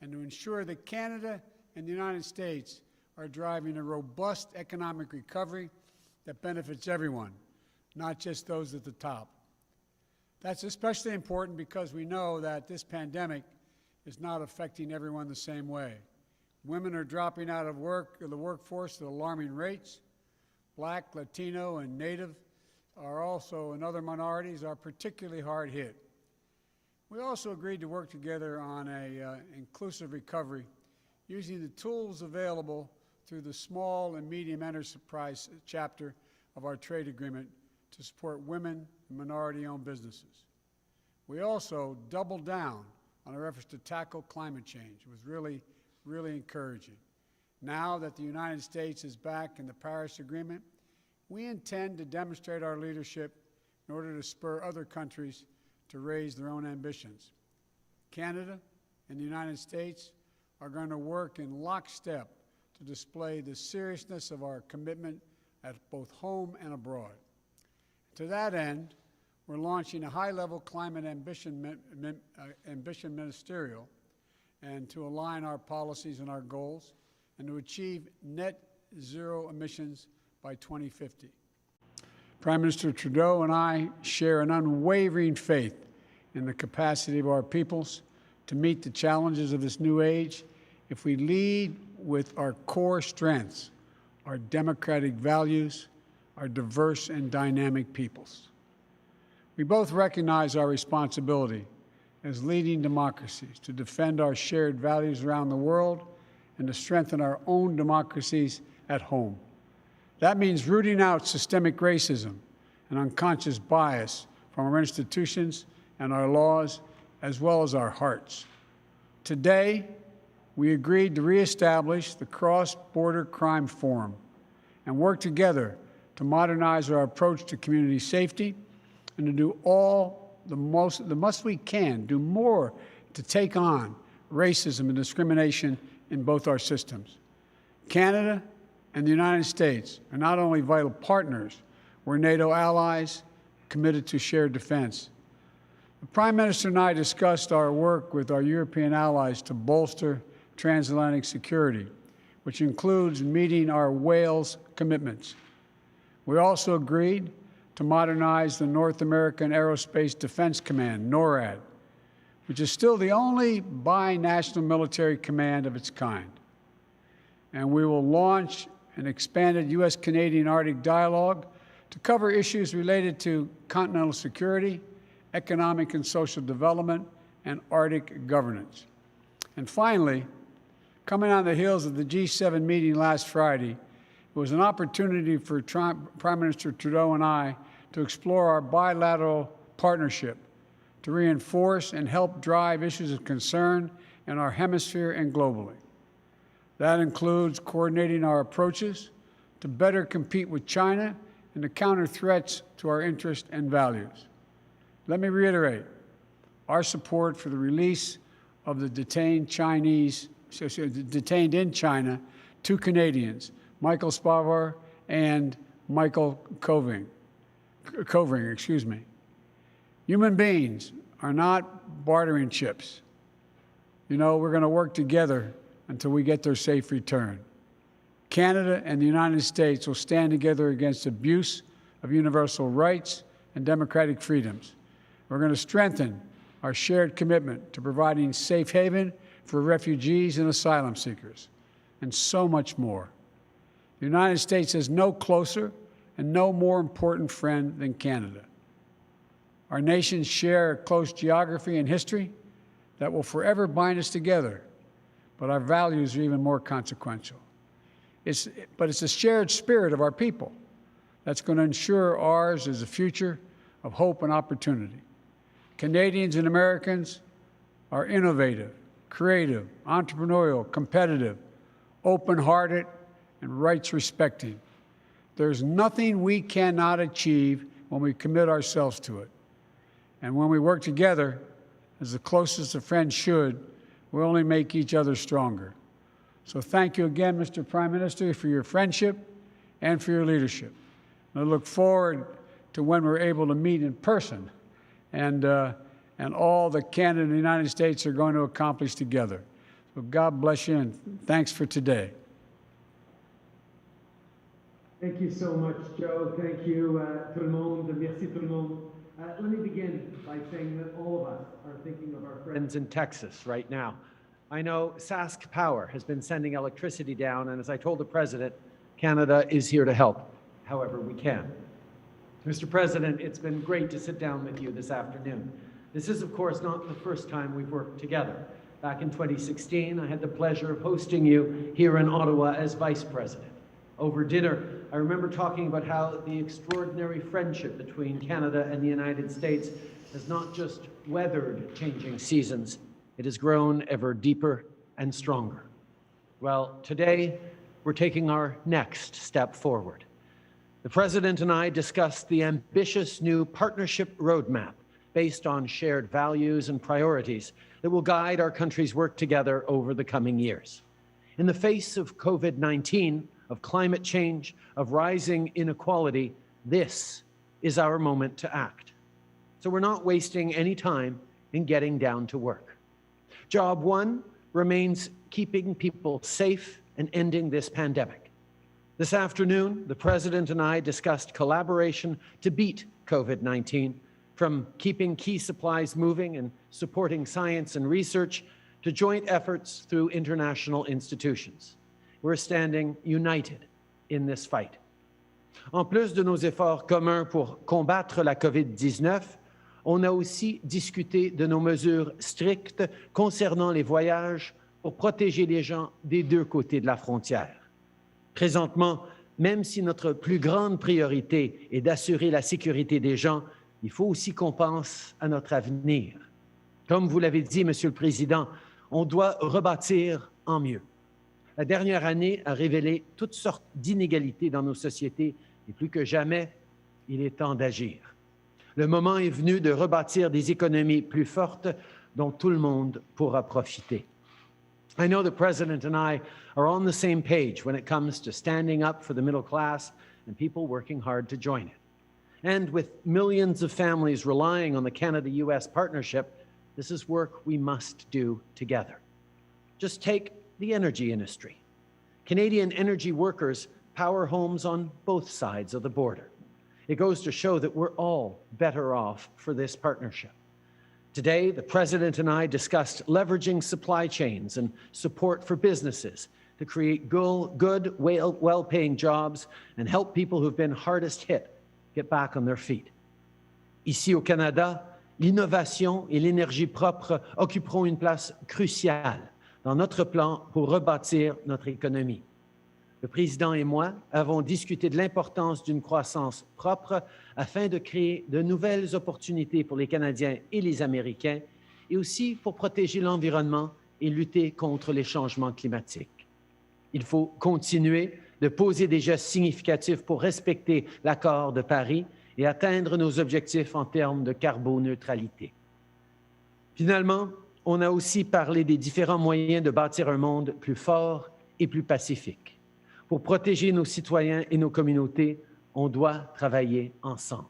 and to ensure that Canada and the United States are driving a robust economic recovery that benefits everyone, not just those at the top. That's especially important because we know that this pandemic is not affecting everyone the same way. Women are dropping out of the workforce at alarming rates. Black, Latino, and Native and other minorities are particularly hard hit. We also agreed to work together on an inclusive recovery using the tools available through the small and medium enterprise chapter of our trade agreement to support women and minority-owned businesses. We also doubled down on our efforts to tackle climate change. It was really encouraging. Now that the United States is back in the Paris Agreement, we intend to demonstrate our leadership in order to spur other countries to raise their own ambitions. Canada and the United States are going to work in lockstep to display the seriousness of our commitment at both home and abroad. To that end, we're launching a high-level climate ambition ministerial and to align our policies and our goals and to achieve net zero emissions by 2050. Prime Minister Trudeau and I share an unwavering faith in the capacity of our peoples to meet the challenges of this new age if we lead with our core strengths, our democratic values, our diverse and dynamic peoples. We both recognize our responsibility as leading democracies to defend our shared values around the world and to strengthen our own democracies at home. That means rooting out systemic racism and unconscious bias from our institutions and our laws, as well as our hearts. Today, we agreed to reestablish the Cross-Border Crime Forum and work together to modernize our approach to community safety and to do the most we can, do more to take on racism and discrimination in both our systems. Canada and the United States are not only vital partners, we're NATO allies committed to shared defense. The Prime Minister and I discussed our work with our European allies to bolster transatlantic security, which includes meeting our Wales commitments. We also agreed to modernize the North American Aerospace Defense Command, NORAD, which is still the only binational military command of its kind. And we will launch an expanded U.S. Canadian Arctic dialogue to cover issues related to continental security, economic and social development, and Arctic governance. And finally, coming on the heels of the G7 meeting last Friday, it was an opportunity for Prime Minister Trudeau and I to explore our bilateral partnership to reinforce and help drive issues of concern in our hemisphere and globally. That includes coordinating our approaches to better compete with China and to counter threats to our interests and values. Let me reiterate our support for the release of the detained in China, two Canadians, Michael Spavor and Michael Covering. Human beings are not bartering chips. You know, we're going to work together until we get their safe return. Canada and the United States will stand together against abuse of universal rights and democratic freedoms. We're going to strengthen our shared commitment to providing safe haven for refugees and asylum seekers, and so much more. The United States is no closer and no more important friend than Canada. Our nations share a close geography and history that will forever bind us together, but our values are even more consequential. But it's the shared spirit of our people that's going to ensure ours is a future of hope and opportunity. Canadians and Americans are innovative, creative, entrepreneurial, competitive, open-hearted, and rights-respecting. There's nothing we cannot achieve when we commit ourselves to it. And when we work together, as the closest of friends should, we only make each other stronger. So thank you again, Mr. Prime Minister, for your friendship and for your leadership. I look forward to when we're able to meet in person and all that Canada and the United States are going to accomplish together. So God bless you, and thanks for today. Thank you so much, Joe. Thank you, tout le monde. Merci tout le monde. Let me begin by saying that all of us are thinking of our friends in Texas right now. I know Sask Power has been sending electricity down, and as I told the President, Canada is here to help however we can. Mr. President, it's been great to sit down with you this afternoon. This is, of course, not the first time we've worked together. Back in 2016, I had the pleasure of hosting you here in Ottawa as Vice President. Over dinner, I remember talking about how the extraordinary friendship between Canada and the United States has not just weathered changing seasons, it has grown ever deeper and stronger. Well, today, we're taking our next step forward. The President and I discussed the ambitious new partnership roadmap based on shared values and priorities that will guide our country's work together over the coming years. In the face of COVID-19, of climate change, of rising inequality, this is our moment to act. So we're not wasting any time in getting down to work. Job one remains keeping people safe and ending this pandemic. This afternoon, the President and I discussed collaboration to beat COVID-19, from keeping key supplies moving and supporting science and research to joint efforts through international institutions. We're standing united in this fight. En plus de nos efforts communs pour combattre la COVID-19, on a aussi discuté de nos mesures strictes concernant les voyages pour protéger les gens des deux côtés de la frontière. Présentement, même si notre plus grande priorité est d'assurer la sécurité des gens, il faut aussi qu'on pense à notre avenir. Comme vous l'avez dit, Monsieur le Président, on doit rebâtir en mieux. La dernière année a révélé toutes sortes d'inégalités dans nos sociétés et plus que jamais, il est temps d'agir. Le moment est venu de rebâtir des économies plus fortes dont tout le monde pourra profiter. I know the President and I are on the same page when it comes to standing up for the middle class and people working hard to join it. And with millions of families relying on the Canada-U.S. partnership, this is work we must do together. Just take the energy industry. Canadian energy workers power homes on both sides of the border. It goes to show that we're all better off for this partnership. Today, the President and I discussed leveraging supply chains and support for businesses to create good, well-paying jobs and help people who've been hardest hit get back on their feet. Ici au Canada, l'innovation et l'énergie propre occuperont une place cruciale dans notre plan pour rebâtir notre économie. Le Président et moi avons discuté de l'importance d'une croissance propre afin de créer de nouvelles opportunités pour les Canadiens et les Américains et aussi pour protéger l'environnement et lutter contre les changements climatiques. Il faut continuer de poser des gestes significatifs pour respecter l'accord de Paris et atteindre nos objectifs en termes de carboneutralité. Finalement, on a aussi parlé des différents moyens de bâtir un monde plus fort et plus pacifique. Pour protéger nos citoyens et nos communautés, on doit travailler ensemble.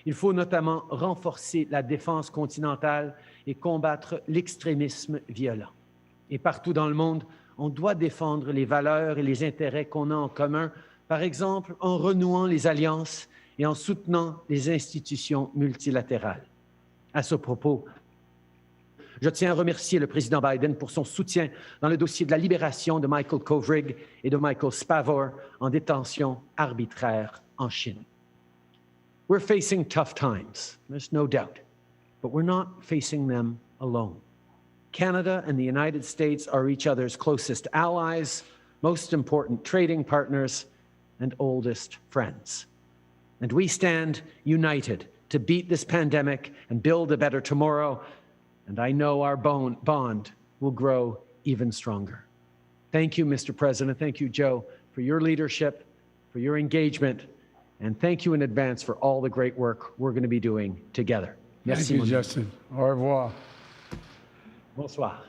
Il faut notamment renforcer la défense continentale et combattre l'extrémisme violent. Et partout dans le monde, on doit défendre les valeurs et les intérêts qu'on a en commun, par exemple en renouant les alliances et en soutenant les institutions multilatérales. À ce propos, je tiens à remercier le président Biden pour son soutien dans le dossier de la libération de Michael Kovrig et de Michael Spavor en détention arbitraire en Chine. We're facing tough times, there's no doubt, but we're not facing them alone. Canada and the United States are each other's closest allies, most important trading partners, and oldest friends. And we stand united to beat this pandemic and build a better tomorrow. And I know our bond will grow even stronger. Thank you, Mr. President. Thank you, Joe, for your leadership, for your engagement, and thank you in advance for all the great work we're going to be doing together. Merci, thank you, Justin. Au revoir. Bonsoir.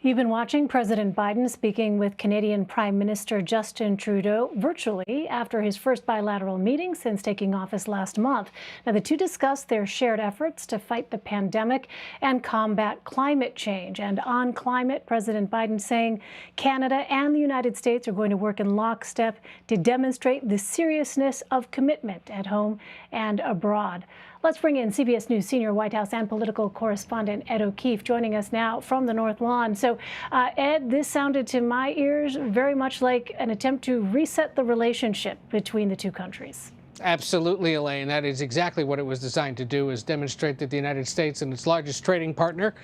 You've been watching President Biden speaking with Canadian Prime Minister Justin Trudeau virtually after his first bilateral meeting since taking office last month. Now, the two discussed their shared efforts to fight the pandemic and combat climate change. And on climate, President Biden saying Canada and the United States are going to work in lockstep to demonstrate the seriousness of commitment at home and abroad. Let's bring in CBS News senior White House and political correspondent Ed O'Keefe joining us now from the North Lawn. So, Ed, this sounded to my ears very much like an attempt to reset the relationship between the two countries. Absolutely, Elaine. That is exactly what it was designed to do, is demonstrate that the United States and its largest trading partner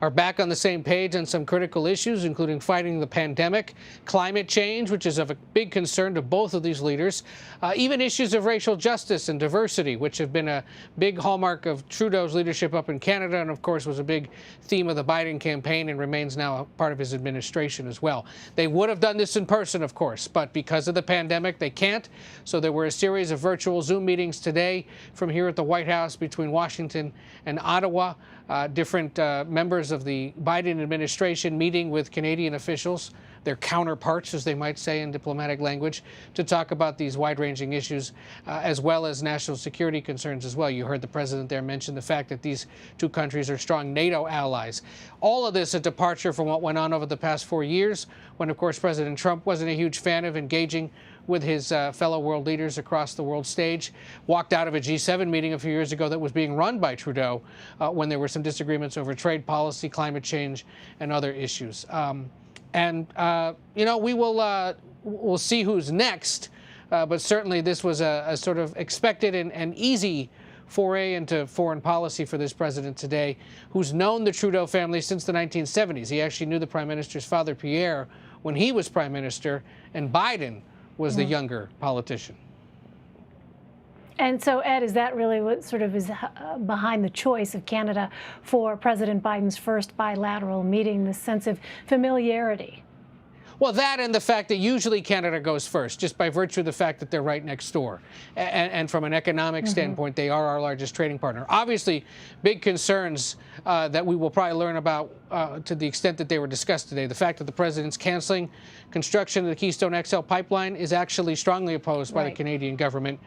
are back on the same page on some critical issues, including fighting the pandemic, climate change, which is of a big concern to both of these leaders, even issues of racial justice and diversity, which have been a big hallmark of Trudeau's leadership up in Canada and, of course, was a big theme of the Biden campaign and remains now a part of his administration as well. They would have done this in person, of course, but because of the pandemic, they can't. So there were a series of virtual Zoom meetings today from here at the White House between Washington and Ottawa. Different members of the Biden administration meeting with Canadian officials, their counterparts, as they might say in diplomatic language, to talk about these wide-ranging issues, as well as national security concerns as well. You heard the president there mention the fact that these two countries are strong NATO allies. All of this a departure from what went on over the past 4 years, when, of course, President Trump wasn't a huge fan of engaging with his fellow world leaders across the world stage, walked out of a G7 meeting a few years ago that was being run by Trudeau when there were some disagreements over trade policy, climate change, and other issues. You know, we'll see who's next, but certainly this was a sort of expected and easy foray into foreign policy for this president today, who's known the Trudeau family since the 1970s. He actually knew the Prime Minister's father, Pierre, when he was Prime Minister, and Biden was the younger politician. And so, Ed, is that really what sort of is behind the choice of Canada for President Biden's first bilateral meeting, this sense of familiarity? Well, that and the fact that usually Canada goes first, just by virtue of the fact that they're right next door. And from an economic standpoint, they are our largest trading partner. Obviously, big concerns that we will probably learn about to the extent that they were discussed today. The fact that the president's canceling construction of the Keystone XL pipeline is actually strongly opposed by the Canadian government,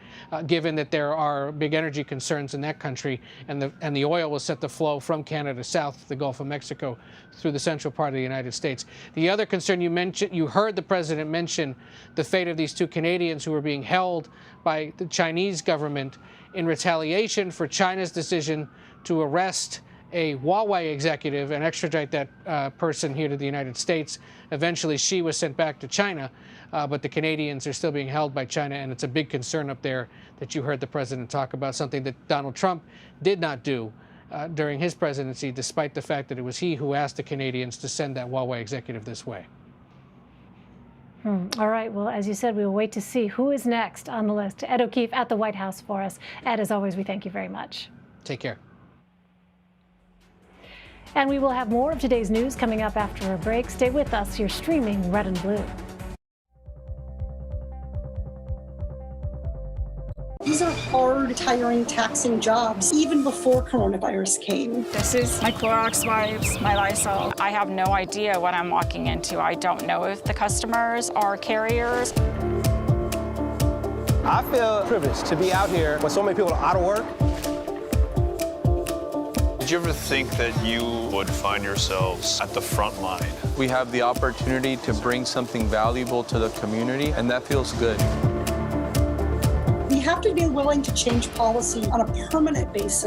given that there are big energy concerns in that country, and the oil will set the flow from Canada south to the Gulf of Mexico through the central part of the United States. The other concern you mentioned, you heard the president mention the fate of these two Canadians who were being held by the Chinese government in retaliation for China's decision to arrest a Huawei executive and extradite that person here to the United States. Eventually, she was sent back to China, but the Canadians are still being held by China, and it's a big concern up there that you heard the president talk about, something that Donald Trump did not do during his presidency, despite the fact that it was he who asked the Canadians to send that Huawei executive this way. All right. Well, as you said, we will wait to see who is next on the list. Ed O'Keefe at the White House for us. Ed, as always, we thank you very much. Take care. And we will have more of today's news coming up after a break. Stay with us. You're streaming Red and Blue. These are hard, tiring, taxing jobs, even before coronavirus came. This is my Clorox wipes, my Lysol. I have no idea what I'm walking into. I don't know if the customers are carriers. I feel privileged to be out here when so many people are out of work. Did you ever think that you would find yourselves at the front line? We have the opportunity to bring something valuable to the community, and that feels good. We have to be willing to change policy on a permanent basis.